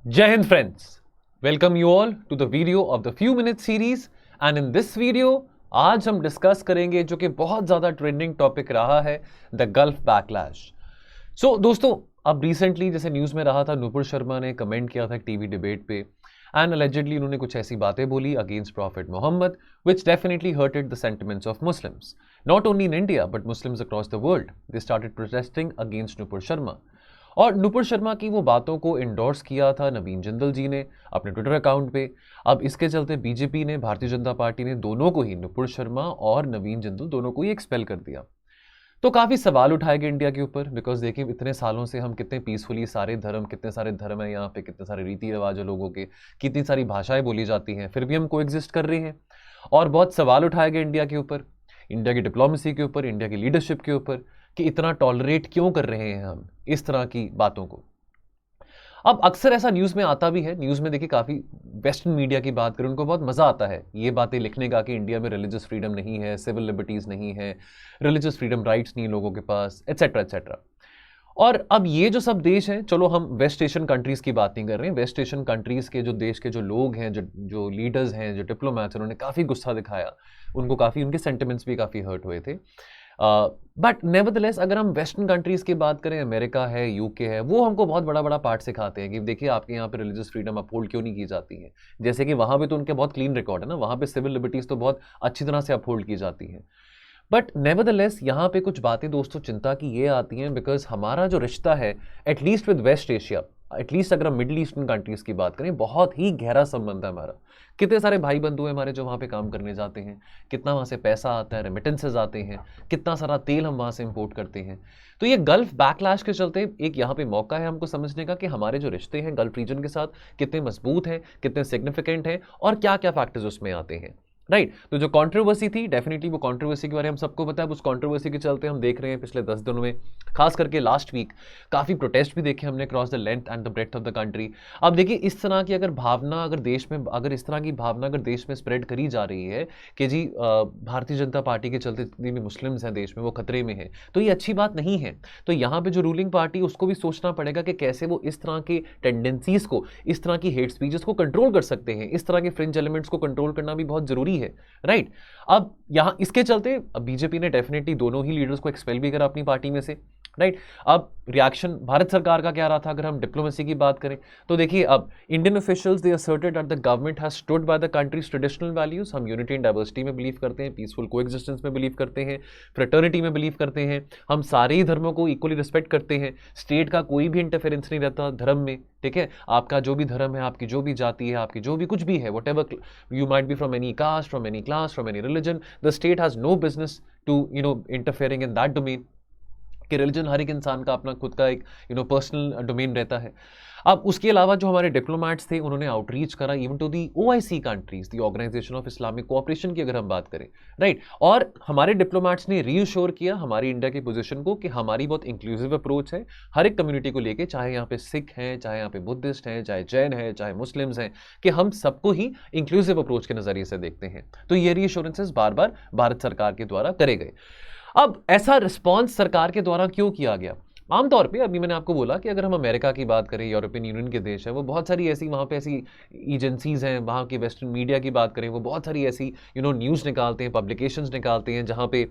Jai Hind friends, welcome you all to the video of the few minute series and in this video आज हम discuss करेंगे जो कि बहुत ज़्यादा ट्रेंडिंग टॉपिक रहा है द गल्फ बैकलैश। दोस्तों अब रिसेंटली जैसे न्यूज़ में रहा था नुपुर शर्मा ने कमेंट किया था एक टीवी डिबेट पे एंड अलेजेडली उन्होंने कुछ ऐसी बातें बोली against prophet Muhammad which definitely hurted the sentiments of Muslims not only in India but Muslims across the world. They started protesting against Nupur Sharma और नुपुर शर्मा की वो बातों को इंडोर्स किया था नवीन जिंदल जी ने अपने ट्विटर अकाउंट पे। अब इसके चलते बीजेपी ने, भारतीय जनता पार्टी ने दोनों को ही, नुपुर शर्मा और नवीन जिंदल दोनों को ही एक्सपेल कर दिया। तो काफ़ी सवाल उठाए गए इंडिया के ऊपर, बिकॉज देखिए इतने सालों से हम कितने पीसफुली कितने सारे धर्म है यहाँ पे, कितने सारे रीति रिवाज है लोगों के, कितनी सारी भाषाएं बोली जाती हैं, फिर भी हम कोएग्जिस्ट कर रहे हैं। और बहुत सवाल उठाए गए इंडिया के ऊपर, इंडिया की डिप्लोमेसी के ऊपर, इंडिया की लीडरशिप के ऊपर कि इतना टॉलरेट क्यों कर रहे हैं हम इस तरह की बातों को। अब अक्सर ऐसा न्यूज़ में आता भी है, न्यूज़ में देखिए काफ़ी वेस्टर्न मीडिया की बात करें उनको बहुत मज़ा आता है ये बातें लिखने का कि इंडिया में रिलीजियस फ्रीडम नहीं है, सिविल लिबर्टीज़ नहीं है, रिलीजियस फ्रीडम राइट्स नहीं लोगों के पास, एट्सेट्रा एट्सेट्रा। और अब ये जो सब देश हैं, चलो हम वेस्ट एशियन कंट्रीज़ की बात नहीं कर रहे हैं, वेस्ट एशियन कंट्रीज़ के जो देश के जो लोग हैं, जो लीडर्स हैं, जो डिप्लोमैट्स, उन्होंने काफ़ी गुस्सा दिखाया, उनको काफ़ी, उनके सेंटिमेंट्स भी काफ़ी हर्ट हुए थे। बट नेवरदलेस अगर हम वेस्टर्न कंट्रीज़ की बात करें, अमेरिका है, यूके है, वो हमको बहुत बड़ा बड़ा पार्ट सिखाते हैं कि देखिए आपके यहाँ पे रिलीजियस फ्रीडम अपहोल्ड क्यों नहीं की जाती है। जैसे कि वहाँ पे तो उनके बहुत क्लीन रिकॉर्ड है ना, वहाँ पे सिविल लिबर्टीज़ तो बहुत अच्छी तरह से अपहोल्ड की जाती हैं। बट नेवरदलेस यहाँ पे कुछ बातें दोस्तों चिंता की ये आती हैं, बिकॉज हमारा जो रिश्ता है at least with west Asia, at least अगर हम मिडिल ईस्टर्न कंट्रीज़ की बात करें, बहुत ही गहरा संबंध है हमारा। कितने सारे भाई बंधु हैं हमारे जो वहाँ पे काम करने जाते हैं, कितना वहाँ से पैसा आता है, रेमिटेंसेज आते हैं, कितना सारा तेल हम वहाँ से इंपोर्ट करते हैं। तो ये गल्फ बैकलैश के चलते एक यहाँ पे मौका है हमको समझने का कि हमारे जो रिश्ते हैं गल्फ रीजन के साथ कितने मजबूत हैं, कितने सिग्निफिकेंट हैं और क्या क्या फैक्टर्स उसमें आते हैं। राइट तो जो कंट्रोवर्सी थी, डेफिनेटली वो कंट्रोवर्सी के बारे में हम सबको पता है। उस कंट्रोवर्सी के चलते हम देख रहे हैं पिछले 10 दिनों में, खास करके लास्ट वीक काफ़ी प्रोटेस्ट भी देखे हमने cross the length and the breadth of the country. अब देखिए इस तरह की अगर भावना अगर देश में, अगर इस तरह की भावना अगर देश में स्प्रेड करी जा रही है कि जी भारतीय जनता पार्टी के चलते जितने भी मुस्लिम्स हैं देश में वो खतरे में हैं, तो ये अच्छी बात नहीं है। तो यहाँ पे जो रूलिंग पार्टी उसको भी सोचना पड़ेगा कि कैसे वो इस तरह की टेंडेंसीज को, इस तरह की हेट स्पीचेस को कंट्रोल कर सकते हैं। इस तरह के फ्रिंज एलिमेंट्स को कंट्रोल करना भी बहुत जरूरी है। राइट अब यहां इसके चलते अब बीजेपी ने डेफिनेटली दोनों ही लीडर्स को एक्सपेल भी करा अपनी पार्टी में से। राइट अब रिएक्शन भारत सरकार का क्या रहा था, अगर हम डिप्लोमेसी की बात करें तो देखिए अब Indian officials they asserted that the government has stood by the countries traditional values. हम यूनिटी एंड डाइवर्सिटी में बिलीव करते हैं, पीसफुल कोएग्जिस्टेंस में बिलीव करते हैं, फ्रेटर्निटी में बिलीव करते हैं, हम सारे ही धर्मों को इक्वली रिस्पेक्ट करते हैं, स्टेट का कोई भी इंटरफेरेंस नहीं रहता धर्म में। ठीक है, आपका जो भी धर्म है, आपकी जो भी जाति है, आपकी जो भी कुछ भी है, whatever you might be from any caste, from any class, from any religion, the state has no business to interfering in that domain. कि रिलीजन हर एक इंसान का अपना खुद का एक पर्सनल डोमेन रहता है। अब उसके अलावा जो हमारे डिप्लोमैट्स थे उन्होंने आउटरीच करा even to the OIC countries, the organisation of Islamic cooperation की अगर हम बात करें। राइट और हमारे डिप्लोमैट्स ने रीअश्योर किया हमारी इंडिया की पोजीशन को कि हमारी बहुत इंक्लूसिव अप्रोच है हर एक कम्युनिटी को लेके, चाहे यहाँ पे सिख हैं, चाहे यहाँ पे बुद्धिस्ट हैं, चाहे जैन हैं, चाहे मुस्लिम्स हैं, कि हम सबको ही इंक्लूसिव अप्रोच के नजरिए से देखते हैं। तो ये रीअश्योरेंसेस बार बार भारत सरकार के द्वारा करे गए। अब ऐसा रिस्पॉन्स सरकार के द्वारा क्यों किया गया? आमतौर पे अभी मैंने आपको बोला कि अगर हम अमेरिका की बात करें, यूरोपियन यूनियन के देश हैं, वो बहुत सारी ऐसी वहाँ पे ऐसी एजेंसीज हैं, वहाँ की वेस्टर्न मीडिया की बात करें, वो बहुत सारी ऐसी न्यूज़ निकालते हैं, पब्लिकेशंस निकालते हैं जहाँ पे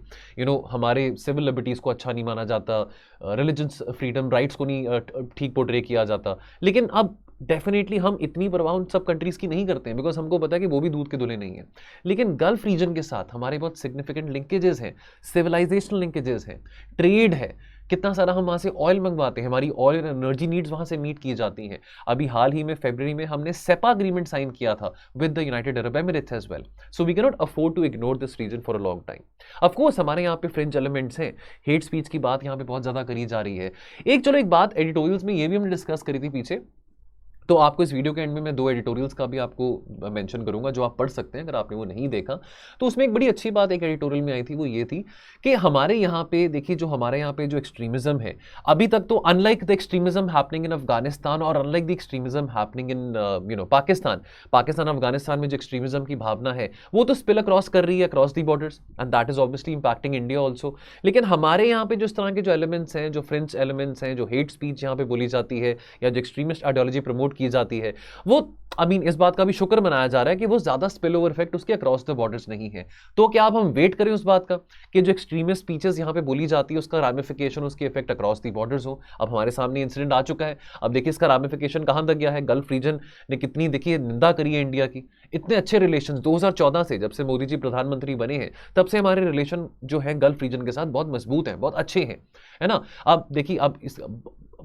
हमारे सिविल लिबर्टीज़ को अच्छा नहीं माना जाता, रिलीजन्स फ्रीडम राइट्स को नहीं ठीक पोर्ट्रे किया जाता। लेकिन अब डेफिनेटली हम इतनी परवाह उन सब कंट्रीज़ की नहीं करते हैं, बिकॉज हमको पता है कि वो भी दूध के धुले नहीं है। लेकिन गल्फ रीजन के साथ हमारे बहुत सिग्निफिकेंट लिंकेजेस हैं, सिविलाइजेशनल लिंकेजेस हैं, ट्रेड है, कितना सारा हम वहाँ से ऑयल मंगवाते हैं, हमारी ऑयल एंड एनर्जी नीड्स वहाँ से मीट की जाती हैं। अभी हाल ही में फरवरी में हमने सेपा अग्रीमेंट साइन किया था with the United Arab Emirates as well. So we can not afford to ignore this region for a long time. Of course हमारे यहाँ पे फ्रिंज एलिमेंट्स हैं, हेट स्पीच की बात यहाँ पे बहुत ज़्यादा करी जा रही है। एक बात एडिटोरियल्स में ये भी हमने डिस्कस करी थी पीछे, तो आपको इस वीडियो के एंड में मैं 2 एडिटोरियल्स का भी आपको मेंशन करूंगा जो आप पढ़ सकते हैं अगर आपने वो नहीं देखा। तो उसमें एक बड़ी अच्छी बात एक एडिटोरियल में आई थी, वो ये थी कि हमारे यहाँ पे देखिए जो हमारे यहाँ पे जो एक्सट्रीमिज्म है अभी तक, तो unlike the extremism happening in Afghanistan और unlike the extremism happening in Pakistan Afghanistan में जो एक्सट्रीमिज्म की भावना है वो तो स्पिल अक्रॉस कर रही है across the borders and that is obviously impacting India also. लेकिन हमारे यहाँ पे जो इस तरह के जो एलिमेंट्स हैं, जो फ्रेंच एलिमेंट्स हैं, जो हेट स्पीच यहाँ पे बोली जाती है या जो एक्सट्रीमिस्ट आइडियोलॉजी प्रमोट की जाती है, वो इस बात का भी शुक्र मनाया जा रहा है कि वो ज्यादा स्पिल ओवर इफेक्ट उसके अक्रॉस द बॉर्डर्स नहीं है। तो क्या अब हम वेट करें उस बात का कि जो एक्सट्रीमिस्ट स्पीचेस यहां पे बोली जाती है उसका रामिफिकेशन, उसकी इफेक्ट अक्रॉस द बॉर्डर्स हो? अब हमारे सामने इंसिडेंट आ चुका है, अब देखिए इसका रामिफिकेशन कहां तक गया है। गल्फ रीजन ने कितनी देखिए निंदा करी है इंडिया की। इतने अच्छे रिलेशन 2014 से, जब से मोदी जी प्रधानमंत्री बने हैं, तब से हमारे रिलेशन जो है गल्फ रीजन के साथ बहुत मजबूत हैं, बहुत अच्छे हैं, है ना। अब देखिए अब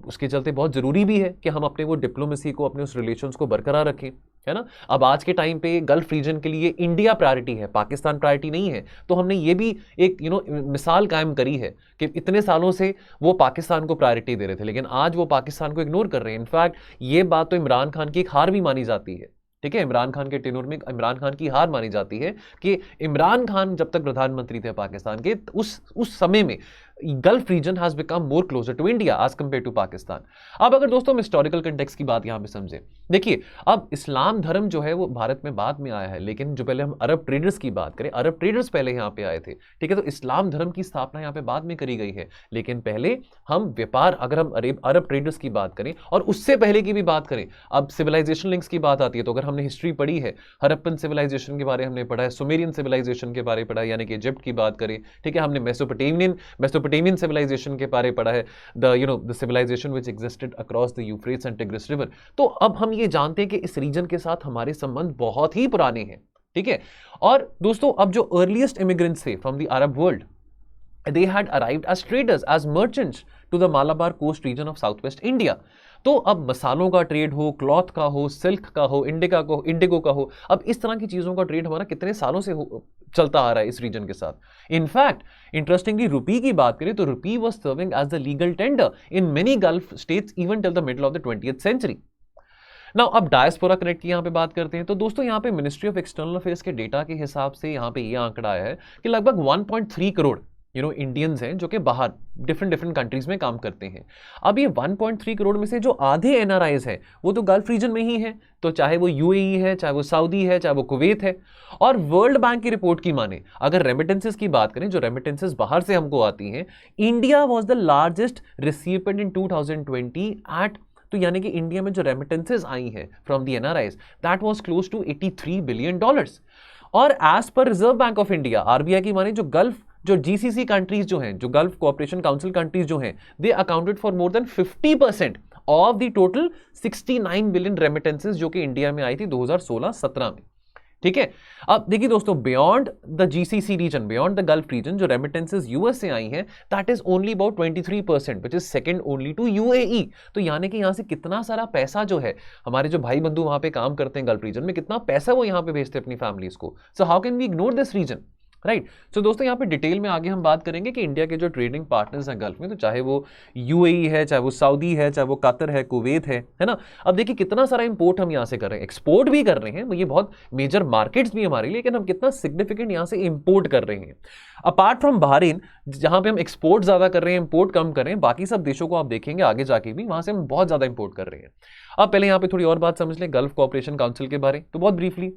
उसके चलते बहुत जरूरी भी है कि हम अपने वो डिप्लोमेसी को, अपने उस रिलेशंस को बरकरार रखें, है ना। अब आज के टाइम पे गल्फ रीजन के लिए इंडिया प्रायोरिटी है, पाकिस्तान प्रायोरिटी नहीं है। तो हमने ये भी एक मिसाल कायम करी है कि इतने सालों से वो पाकिस्तान को प्रायोरिटी दे रहे थे, लेकिन आज वो पाकिस्तान को इग्नोर कर रहे हैं। इनफैक्ट ये बात तो इमरान खान की एक हार भी मानी जाती है, ठीक है। इमरान खान के टेन्योर में इमरान खान की हार मानी जाती है कि इमरान खान जब तक प्रधानमंत्री थे पाकिस्तान के, उस समय में Gulf region has become more closer to India as compare to Pakistan. अब अगर दोस्तों हम हिस्टोरिकल कंटेक्स्ट की बात यहां पे समझे, देखिए अब इस्लाम धर्म जो है वो भारत में बाद में आया है, लेकिन जो पहले हम अरब ट्रेडर्स की बात करें, अरब ट्रेडर्स पहले यहां पे आए थे, ठीक है। तो इस्लाम धर्म की स्थापना यहां पे बाद में करी गई है, लेकिन पहले हम व्यापार, अगर हम अरब ट्रेडर्स की बात करें और उससे पहले की भी बात करें, अब सिविलाइजेशन लिंक्स की बात आती है, तो अगर हमने हिस्ट्री पढ़ी है, हड़प्पन सिविलाइजेशन के बारे हमने पढ़ा है, सुमेरियन सिविलाइजेशन के बारे पढ़ा है, यानी कि इजिप्ट की बात करें, ठीक है। हमने मेसोपोटामियन सिविलाइजेशन के बारे पढ़ा है, the civilisation which existed across the Euphrates and Tigris river. तो अब हम ये जानते हैं कि इस रीजन के साथ हमारे संबंध बहुत ही पुराने हैं, ठीक है। और दोस्तों अब जो अर्लीस्ट इमिग्रेंट्स थे from the Arab world, they had arrived as traders, as merchants to the Malabar coast region of southwest India। तो अब मसालों का ट्रेड हो, क्लॉथ का हो, सिल्क का हो, इंडिगो का हो, अब इस तरह की चीजों का ट्रेड हमारा कितने सालों से चलता आ रहा है इस रीजन के साथ। इनफैक्ट इंटरेस्टिंगली रुपी की बात करें तो rupee was serving as the legal tender in many Gulf states even till the middle of the 20th century. Now अब डायस्पोरा कनेक्ट की यहाँ पे बात करते हैं, तो दोस्तों यहाँ पे मिनिस्ट्री ऑफ एक्सटर्नल अफेयर्स के डेटा के हिसाब से यहाँ पे ये आंकड़ा आया है कि लगभग 1.3 करोड़ इंडियंस हैं जो कि बाहर डिफरेंट कंट्रीज में काम करते हैं। अब ये 1.3 करोड़ में से जो आधे एनआरआईज हैं वो तो गल्फ रीजन में ही हैं, तो चाहे वो यूएई है, चाहे वो सऊदी है, चाहे वो कुवैत है। और वर्ल्ड बैंक की रिपोर्ट की माने, अगर रेमिटेंसेस की बात करें, जो रेमिटेंसेस बाहर से हमको आती हैं, India was the largest recipient in 2020 eight, तो यानी कि इंडिया में जो रेमिटेंसेस आई हैं from the NRIs, that was close to $83 billion. और as per Reserve Bank of India, RBI की माने, जो जीसीसी कंट्रीज जो हैं, जो गल्फ कोऑपरेशन काउंसिल कंट्रीज जो हैं, they accounted for more than 50% of the total 69 billion remittances जो कि इंडिया में आई थी 2016-17 में, ठीक है। अब देखिए दोस्तों, beyond the GCC region, beyond the Gulf region, जो रेमिटेंसेस यूएस से आई हैं, that is only about 23%, which is second only to UAE. तो यानी कि यहां से कितना सारा पैसा जो है, हमारे जो भाई बंधु वहां पे काम करते हैं गल्फ रीजन में, कितना पैसा वो यहां पे भेजते हैं अपनी फैमिलीज को। So how can we ignore this region, right. So दोस्तों यहाँ पे डिटेल में आगे हम बात करेंगे कि इंडिया के जो ट्रेडिंग पार्टनर्स हैं गल्फ में, तो चाहे वो यूएई है, चाहे वो सऊदी है, चाहे वो कतर है, कुवैत है ना। अब देखिए कितना सारा इंपोर्ट हम यहाँ से कर रहे हैं, एक्सपोर्ट भी कर रहे हैं, ये बहुत मेजर मार्केट्स भी हमारे लिए, लेकिन हम कितना सिग्निफिकेंट यहाँ से इंपोर्ट कर रहे हैं। अपार्ट फ्रॉम बहरीन, जहां पे हम एक्सपोर्ट ज्यादा कर रहे हैं, इंपोर्ट कम कर रहे हैं, बाकी सब देशों को आप देखेंगे आगे जाके भी वहां से हम बहुत ज्यादा इंपोर्ट कर रहे हैं। अब पहले यहाँ पे थोड़ी और बात समझ लें गल्फ कोऑपरेशन काउंसिल के बारे, तो बहुत ब्रीफली,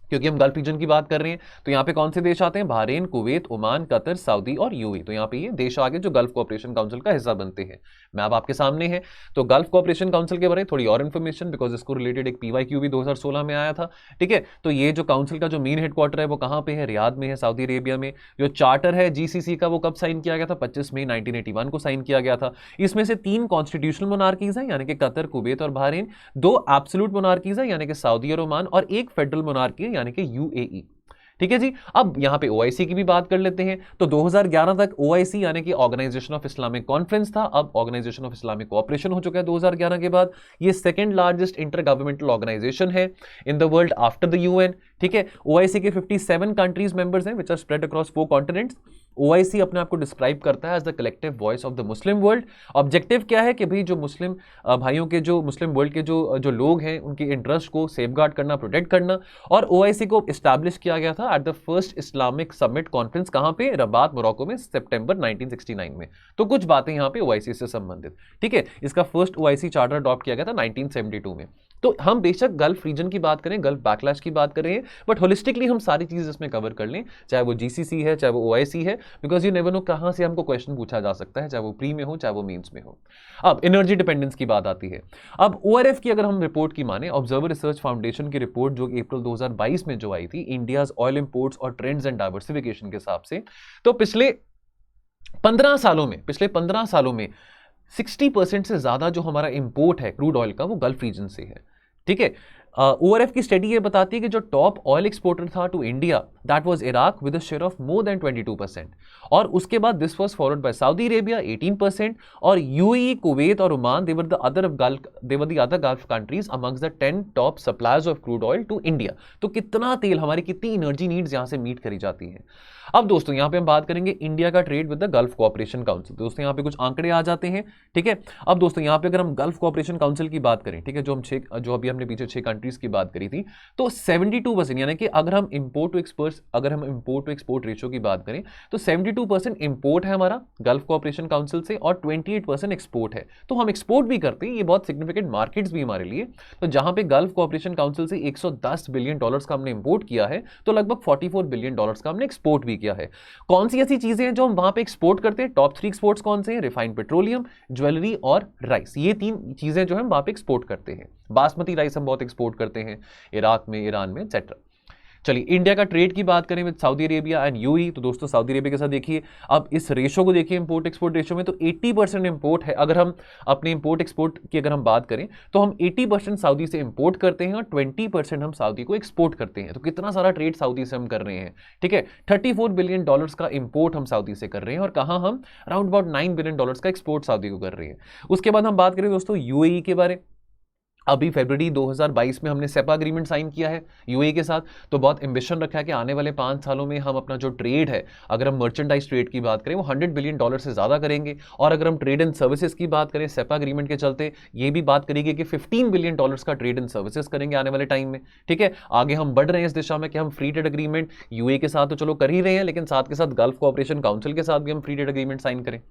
क्योंकि हम गल्फ रीजन की बात कर रहे हैं, तो यहाँ पे कौन से देश आते हैं, Bahrain, Kuwait, Oman, Qatar, Saudi और यूएई। तो यहाँ पे ये देश आगे जो गल्फ कोऑपरेशन काउंसिल का हिस्सा बनते हैं। मैं अब आपके सामने है, तो गल्फ कोऑपरेशन काउंसिल के बारे में थोड़ी और इन्फॉर्मेशन, बिकॉज इसको रिलेटेड एक पीवाईक्यू भी 2016 में आया था, ठीक है। तो ये जो काउंसिल का जो मेन हेडक्वार्टर है वो कहाँ पे है, रियाद में है, सऊदी अरेबिया में। जो चार्टर है जीसीसी का वो कब साइन किया गया था, 25 मई 1981 को साइन किया गया था। इसमें से 3 कॉन्स्टिट्यूशनल मोनार्कीज हैं, यानी कि कतर, कुवैत और बहरीन, 2 एब्सोल्यूट मोनार्कीज हैं, यानी कि सऊदी और ओमान, और 1 फेडरल मोनार्की है, यानी कि यूएई, ठीक है जी। अब यहां पे ओआईसी की भी बात कर लेते हैं, तो 2011 तक ओआईसी यानी कि ऑर्गेनाइजेशन ऑफ इस्लामिक कॉन्फ्रेंस था, अब ऑर्गेनाइजेशन ऑफ इस्लामिक कोऑपरेशन हो चुका है 2011 के बाद। ये second largest intergovernmental organisation है in the world after the UN, ठीक है। ओआईसी के 57 कंट्रीज मेंबर्स हैं which are spread across 4 continents. OIC अपने आप को डिस्क्राइब करता है as the collective voice of the Muslim world. Objective क्या है कि भाई जो मुस्लिम भाइयों के, जो मुस्लिम वर्ल्ड के जो लोग हैं, उनके इंटरेस्ट को सेफगार्ड करना, प्रोटेक्ट करना। और ओआईसी को एस्टैब्लिश किया गया था at the first Islamic summit conference, कहां पे, रबात, मोरक्को में, सितंबर 1969 में। तो कुछ बातें यहां पे ओआईसी से संबंधित, ठीक है। इसका फर्स्ट ओआईसी चार्टर अडॉप्ट किया गया था 1972 में। तो हम बेशक गल्फ रीजन की बात करें, गल्फ बैकलैश की बात करें, बट होलिस्टिकली हम सारी चीज़ इसमें कवर कर लें, चाहे वो GCC है, चाहे वो OIC है, बिकॉज यू नेवर नो कहाँ से हमको क्वेश्चन पूछा जा सकता है, चाहे वो प्री में हो, चाहे वो मेंस में हो। अब एनर्जी डिपेंडेंस की बात आती है। अब ORF की अगर हम रिपोर्ट की माने, ऑब्जर्वर रिसर्च फाउंडेशन की रिपोर्ट जो अप्रैल 2022 में जो आई थी, इंडियाज ऑयल इंपोर्ट्स और ट्रेंड्स एंड डाइवर्सिफिकेशन के हिसाब से, तो पिछले 15 सालों में 60% से ज्यादा जो हमारा इंपोर्ट है क्रूड ऑयल का, वो गल्फ रीजन से है। ठीक है, ORF की स्टडी ये बताती है कि जो टॉप ऑयल एक्सपोर्टर था to India, that was Iraq with a share of more than 22%, और उसके बाद this was followed by Saudi Arabia 18%, और UAE, कुवैत और Oman, they were the other Gulf countries amongst the 10 top suppliers of crude oil to India. तो कितना तेल, हमारी कितनी एनर्जी नीड्स यहां से मीट करी जाती है। अब दोस्तों यहां पे हम बात करेंगे इंडिया का trade with the gulf cooperation council. दोस्तों यहां पे कुछ आंकड़े आ जाते हैं। ठीक है, अब दोस्तों यहां पे अगर हम गल्फ कोऑपरेशन काउंसिल की बात करें, ठीक है, जो अभी हमने पीछे 6 कंट्रीज की बात करी थी, तो 72%, यानी कि अगर हम इंपोर्ट टू एक्सपोर्ट रेशियो की बात करें, तो 72% इंपोर्ट है हमारा गल्फ कोऑपरेशन काउंसिल से, और 28% एक्सपोर्ट है। तो हम एक्सपोर्ट भी करते हैं, ये बहुत सिग्निफिकेंट मार्केट्स भी हमारे लिए। तो जहां पे गल्फ कोऑपरेशन काउंसिल से $110 बिलियन का हमने इंपोर्ट किया है, तो लगभग $44 बिलियन का हमने एक्सपोर्ट भी किया है। कौन सी ऐसी चीजें हैं जो हम वहां पे एक्सपोर्ट करते हैं? टॉप 3 एक्सपोर्ट्स कौन से हैं? रिफाइंड पेट्रोलियम, ज्वेलरी और राइस। ये 3 चीजें जो हम वहां पे एक्सपोर्ट करते हैं। बासमती राइस हम बहुत एक्सपोर्ट करते हैं इराक में, ईरान में, एक्सेट्रा। चलिए, इंडिया का ट्रेड की बात करें with Saudi Arabia and UAE, तो दोस्तों सऊदी अरेबिया के साथ देखिए, अब इस रेशो को देखिए, इंपोर्ट एक्सपोर्ट रेशो में, तो 80% इंपोर्ट है। अगर हम अपने इंपोर्ट एक्सपोर्ट की अगर हम बात करें, तो हम 80% सऊदी से इंपोर्ट करते हैं और 20% हम सऊदी को एक्सपोर्ट करते हैं। तो कितना सारा ट्रेड सऊदी से हम कर रहे हैं। ठीक है, $34 बिलियन का इंपोर्ट हम सऊदी से कर रहे हैं, और कहाँ हम अराउंड अबाउट $9 बिलियन का एक्सपोर्ट सऊदी को कर रहे हैं। उसके बाद हम बात करें दोस्तों UAE के बारे। अभी फरवरी 2022 में हमने सेपा अग्रीमेंट साइन किया है UAE के साथ। तो बहुत एम्बिशन रखा है कि आने वाले 5 सालों में हम अपना जो ट्रेड है, अगर हम मर्चेंडाइज ट्रेड की बात करें, वो $100 बिलियन से ज़्यादा करेंगे। और अगर हम ट्रेड एंड सर्विसेज की बात करें, सेपा अग्रीमेंट के चलते ये भी बात करेंगे कि $15 बिलियन का ट्रेड एंड सर्विसेज करेंगे आने वाले टाइम में। ठीक है, आगे हम बढ़ रहे हैं इस दिशा में कि हम फ्री ट्रेड अग्रीमेंट UAE के साथ तो चलो कर ही रहे हैं, लेकिन साथ के साथ गल्फ कोऑपरेशन काउंसिल के साथ भी हम फ्री ट्रेड अग्रीमेंट साइन करें।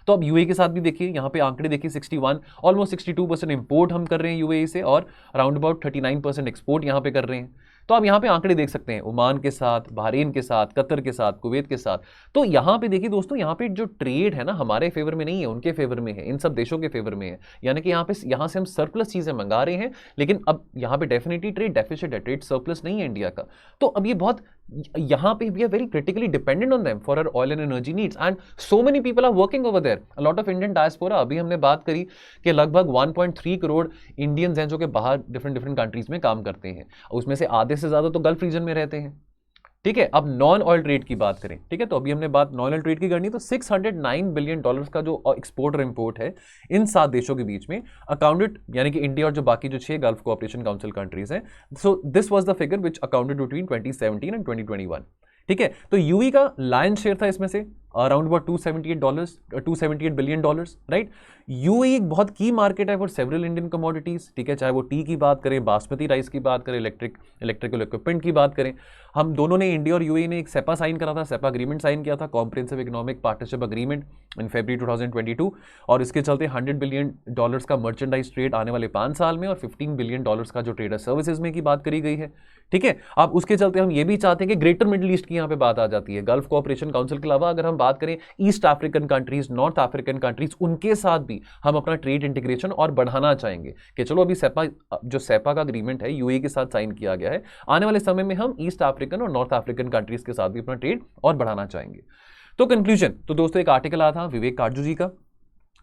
तो अब UAE के साथ भी देखिए, यहाँ पे आंकड़े देखिए, 61 ऑलमोस्ट 62% इंपोर्ट हम कर रहे हैं UAE से, और अराउंड अबाउट 39% एक्सपोर्ट यहां पे कर रहे हैं। तो आप यहां पे आंकड़े देख सकते हैं, ओमान के साथ, बहरीन के साथ, कतर के साथ, कुवैत के साथ। तो यहां पे देखिए दोस्तों, यहां पे जो ट्रेड है ना, हमारे फेवर में नहीं है, उनके फेवर में है, इन सब देशों के फेवर में है। यानी कि यहां से हम सरप्लस चीजें मंगा रहे हैं, लेकिन अब यहां पे डेफिनेटली ट्रेड डेफिसिट है, ट्रेड सरप्लस नहीं है इंडिया का। तो अब ये बहुत, यहां पे we are very critically dependent on them for our oil and energy needs, and so many people are working over there, a lot of Indian diaspora. अभी हमने बात करी कि लगभग 1.3 करोड़ इंडियंस हैं जो कि बाहर डिफरेंट कंट्रीज में काम करते हैं, उसमें से आधे से ज्यादा तो गल्फ रीजन में रहते हैं। ठीक है, अब नॉन ऑयल ट्रेड की बात करें, ठीक है, तो अभी हमने बात नॉन ऑयल ट्रेड की करनी, तो $609 बिलियन का जो एक्सपोर्ट और इंपोर्ट है इन 7 देशों के बीच में, अकाउंटेड, यानी कि इंडिया और जो बाकी जो 6 गल्फ कोऑपरेशन काउंसिल कंट्रीज हैं। So this was the figure which accounted between 2017 and 2021। ठीक है, तो UAE का लायन शेयर था इसमें से around about $278 billion, right. UAE एक बहुत की मार्केट है फॉर सेवरल इंडियन कमोडिटीज। ठीक है, चाहे वो टी की बात करें, बासमती राइस की बात करें, इलेक्ट्रिकल इक्विपमेंट की बात करें। हम दोनों ने, इंडिया और UAE ने एक सेपा साइन करा था, सेपा अग्रीमेंट साइन किया था, कॉम्प्रिहेंसिव इकोनॉमिक पार्टनरशिप अग्रीमेंट, इन फरवरी 2022, और इसके चलते $100 बिलियन का मर्चेंडाइज ट्रेड आने वाले 5 साल में, और $15 बिलियन का जो ट्रेडर सर्विसेज में की बात करी गई है। ठीक है, अब उसके चलते हम ये भी चाहते हैं कि ग्रेटर मिडिल ईस्ट की यहाँ पे बात आ जाती है। गल्फ कोऑपरेशन काउंसिल के अलावा अगर हम बात करें east African countries, north African countries, उनके साथ भी हम अपना ट्रेड इंटीग्रेशन और बढ़ाना चाहेंगे कि चलो अभी सेपा का अग्रीमेंट है UAE के साथ साइन किया गया है, आने वाले समय में हम ईस्ट अफ्रीकन और नॉर्थ अफ्रीकन कंट्रीज के साथ भी अपना ट्रेड और बढ़ाना चाहेंगे। तो कंक्लूजन, तो दोस्तों एक आर्टिकल आया था विवेक काटजू जी का।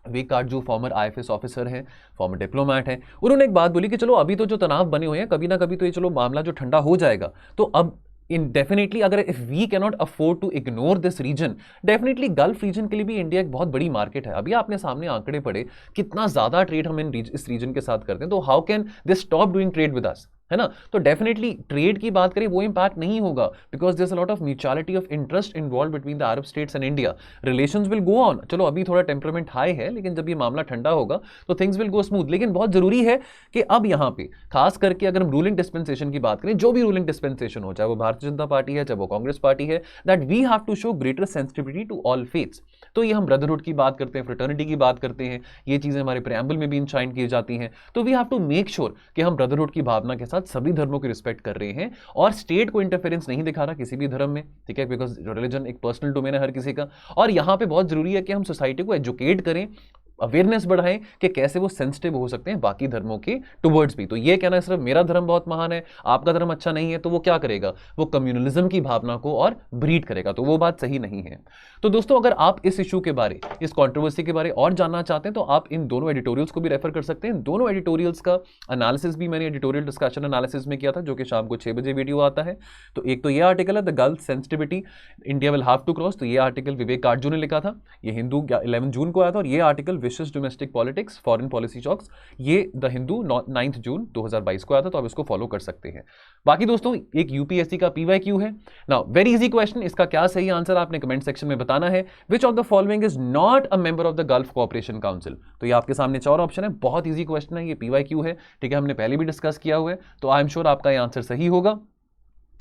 विवेक काटजू फॉर्मर IFS ऑफिसर हैं, फॉर्मर डिप्लोमैट हैं। उन्होंने एक बात बोली कि चलो अभी तो जो तनाव बने हुए हैं, कभी ना कभी तो ये चलो मामला जो ठंडा हो जाएगा। तो अब डेफिनेटली अगर if we can not afford to ignore this region, definitely Gulf region के लिए भी इंडिया एक बहुत बड़ी मार्केट है। अभी आपने सामने आंकड़े पढ़े, कितना ज्यादा ट्रेड हम इस रीजन के साथ करते हैं। तो how can they stop doing trade with us, है ना। तो डेफिनेटली ट्रेड की बात करें वो इंपैक्ट नहीं होगा, because there is a lot of mutuality of interest involve between the Arab states and India. Relations will go on. चलो अभी थोड़ा टेम्परामेंट हाई है, लेकिन जब ये मामला ठंडा होगा तो थिंग्स विल गो स्मूथ। लेकिन बहुत जरूरी है कि अब यहाँ पे खास करके अगर हम रूलिंग डिस्पेंसेशन की बात करें, जो भी रूलिंग डिस्पेंसेशन हो, चाहे वो भारतीय जनता पार्टी है, चाहे वो कांग्रेस पार्टी है, that we have to show greater sensitivity to all faiths. तो ये हम ब्रदरहुड की बात करते हैं, फ्रेटर्निटी की बात करते हैं, ये चीजें हमारे प्रेएम्बल में भी इंशाइन की जाती हैं। तो we have to make sure कि हम ब्रदरहुड की भावना के साथ सभी धर्मों की रिस्पेक्ट कर रहे हैं और स्टेट को इंटरफेरेंस नहीं दिखा रहा किसी भी धर्म में, ठीक है, बिकॉज रिलीजन एक पर्सनल डोमेन है हर किसी का। और यहाँ पे बहुत जरूरी है कि हम सोसाइटी को एजुकेट करें, अवेयरनेस बढ़ाएं कि कैसे वो सेंसिटिव हो सकते हैं बाकी धर्मों के टुवर्ड्स भी। तो ये कहना है सिर्फ मेरा धर्म बहुत महान है, आपका धर्म अच्छा नहीं है, तो वो क्या करेगा, वो कम्युनलिज्म की भावना को और ब्रीड करेगा, तो वो बात सही नहीं है। तो दोस्तों अगर आप इस इशू के बारे, इस कंट्रोवर्सी के बारे और जानना चाहते हैं तो आप इन दोनों एडिटोरियल्स को भी रेफर कर सकते हैं। दोनों एडिटोरियल्स का एनालिसिस भी मैंने एडिटोरियल डिस्कशन एनालिसिस में किया था, जो कि शाम को 6 बजे वीडियो आता है। तो एक तो ये आर्टिकल है the Gulf sensitivity India will have to cross, तो ये आर्टिकल विवेक काटजू ने लिखा था, ये हिंदू 11 जून को आया था। और ये आर्टिकल विशेष domestic politics foreign policy shocks, ये द हिंदू 9 जून 2022 को आया था, तो आप इसको फॉलो कर सकते हैं। बाकी दोस्तों एक यूपीएससी का पीवाईक्यू है ना, वेरी इजी क्वेश्चन, इसका क्या सही आंसर आपने कमेंट सेक्शन में बताना है। Which of the following is not a member of the gulf cooperation council, तो ये आपके सामने 4 ऑप्शन है, बहुत इजी क्वेश्चन है, ये पीवाईक्यू है, ठीक है, हमने पहले भी डिस्कस किया हुआ है, तो आई एम श्योर आपका ये आंसर सही होगा।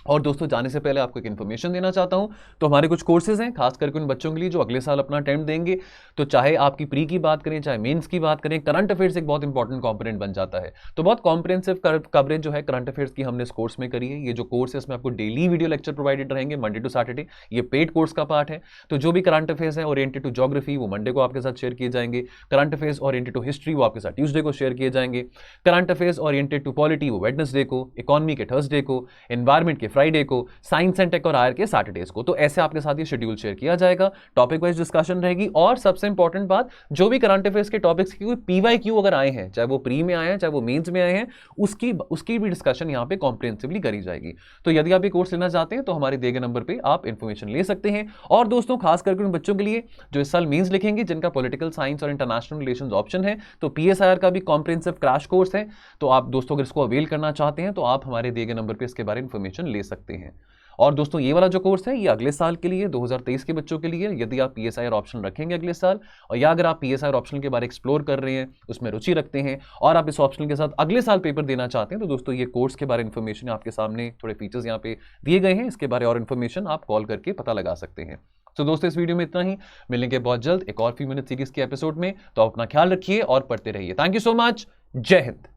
और दोस्तों जाने से पहले आपको एक इन्फॉर्मेशन देना चाहता हूं, तो हमारे कुछ कोर्सेज हैं खास करके उन बच्चों के लिए जो अगले साल अपना अटेम्प्ट देंगे। तो चाहे आपकी प्री की बात करें, चाहे मेंस की बात करें, करंट अफेयर्स एक बहुत इंपॉर्टेंट कंपोनेंट बन जाता है। तो बहुत कॉम्प्रिहेंसिव कवरेज जो है करंट अफेयर्स की हमने इस कोर्स में करी है। ये जो कोर्स है इसमें आपको डेली वीडियो लेक्चर प्रोवाइडेड रहेंगे मंडे टू सैटरडे, ये पेड कोर्स का पार्ट है। तो जो भी करंट अफेयर्स है ओरिएंटेड टू ज्योग्राफी वो मंडे को आपके साथ शेयर किए जाएंगे, current affairs oriented to history वो आपके साथ ट्यूसडे को शेयर किए जाएंगे, current affairs oriented to polity वो वेडनेसडे को, इकोनॉमी के थर्सडे को, एनवायरमेंट के फ्राइडे को, साइंस एंड टेक और आयर के सैटरडेज को। तो ऐसे आपके साथ ये शेड्यूल शेयर किया जाएगा, टॉपिक वाइज डिस्कशन रहेगी। और सबसे इंपॉर्टेंट बात, जो भी करंट अफेयर्स के टॉपिक्स की कोई पीवाईक्यू अगर आए हैं, चाहे वो प्री में आए हैं चाहे वो मेंस में आए हैं, उसकी भी डिस्कशन यहाँ पे कॉम्प्रिहेंसिवली करी जाएगी। तो यदि आप ये कोर्स लेना चाहते हैं तो हमारे दिए गए नंबर पे आप इंफॉर्मेशन ले सकते हैं। और दोस्तों खास करके उन बच्चों के लिए जो इस साल मेंस लिखेंगे जिनका पॉलिटिकल साइंस और इंटरनेशनल रिलेशंस ऑप्शन है, तो पीएसआईआर का भी कॉम्प्रिहेंसिव क्रैश कोर्स है। तो आप दोस्तों अगर इसको अवेल करना चाहते हैं तो आप हमारे दिए गए नंबर पे इसके बारे में इंफॉर्मेशन ले सकते हैं। और दोस्तों ये वाला जो कोर्स है ये अगले साल के लिए 2023 के बच्चों के लिए, यदि आप पीएसआईआर ऑप्शन रखेंगे अगले साल, और या अगर आप पीएसआईआर ऑप्शन के बारे एक्सप्लोर कर रहे हैं, उसमें रुचि रखते हैं और आप इस ऑप्शन के साथ अगले साल पेपर देना चाहते हैं, तो दोस्तों ये कोर्स के बारे में इंफॉर्मेशन आपके सामने थोड़े फीचर्स यहाँ पे दिए गए हैं, इसके बारे और इन्फॉर्मेशन आप कॉल करके पता लगा सकते हैं। तो दोस्तों इस वीडियो में इतना ही, मिलेंगे बहुत जल्द एक और फ्यू मिनट सीरीज के एपिसोड में। तो अपना ख्याल रखिए और पढ़ते रहिए। थैंक यू सो मच, जय हिंद।